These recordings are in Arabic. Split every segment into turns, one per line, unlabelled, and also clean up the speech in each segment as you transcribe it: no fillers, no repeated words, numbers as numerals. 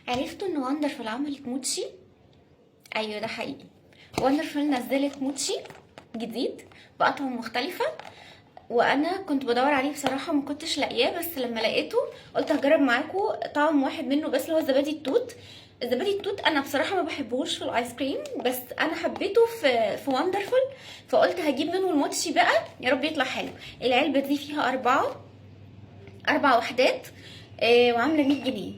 عرفتوا ان وندرفul عملت موتشي؟ ايوه ده حقيقي. وندرفul نزلت موتشي جديد باطعم مختلفه، وانا كنت بدور عليه بصراحه ما كنتش لاقياه، بس لما لقيته قلت هجرب معاكم طعم واحد منه بس اللي هو زبادي التوت. الزبادي التوت انا بصراحه ما بحبوش في الايس كريم، بس انا حبيته في وندرفul، فقلت هجيب منه الموتشي بقى يا رب يطلع حلو. العلبه دي فيها اربع وحدات، وعامله 100 جنيه.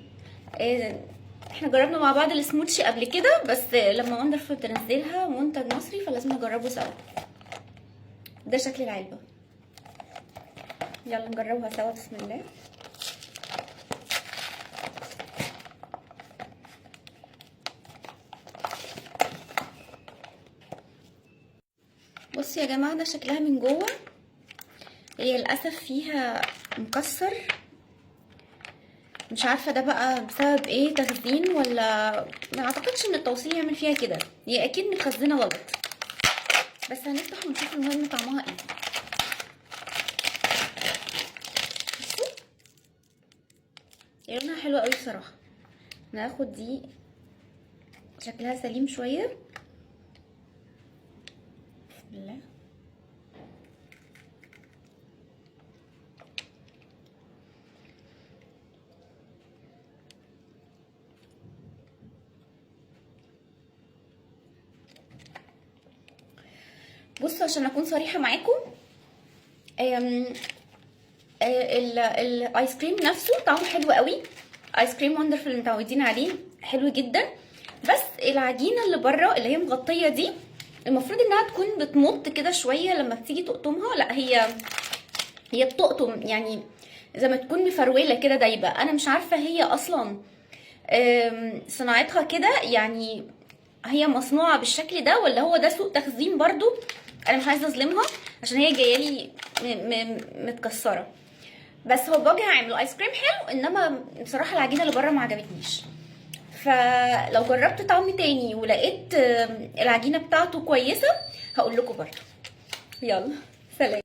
احنا جربنا مع بعض السموتشي قبل كده، بس لما وندرفul تنزلها منتج مصري فلازم نجربه سوا. ده شكل العلبه، يلا نجربها سوا. بسم الله. بصوا يا جماعه ده شكلها من جوه. هي للاسف فيها مكسر، مش عارفه ده بقى بسبب ايه، تخزين ولا ما اعتقدش ان التوصيل يعمل فيها كده، هي اكيد متخزنه غلط. بس هنفتح ونشوف المهم طعمها ايه. بصوا هي لونها حلو قوي بصراحه. انا هاخد دي شكلها سليم شويه. بسم الله. بصوا عشان اكون صريحه معاكم، الايس كريم نفسه طعمه حلو قوي. ايس كريم وندرفul اللي متعودين عليه حلو جدا، بس العجينه اللي بره اللي هي مغطيه دي المفروض انها تكون بتمط كده شويه لما تيجي تقطمها. لا هي بتقطم يعني زي ما تكون مفروله كده دايبه. انا مش عارفه هي اصلا صناعتها كده، يعني هي مصنوعه بالشكل ده ولا هو ده سوء تخزين برضو. انا مش عايزه اظلمها عشان هي جايه لي متكسره، بس هو بوجه عام الايس كريم حلو، انما بصراحه العجينه اللي بره ما عجبتنيش. فلو جربت طعم تاني ولقيت العجينه بتاعته كويسه هقول لكم برضو. يلا سلام.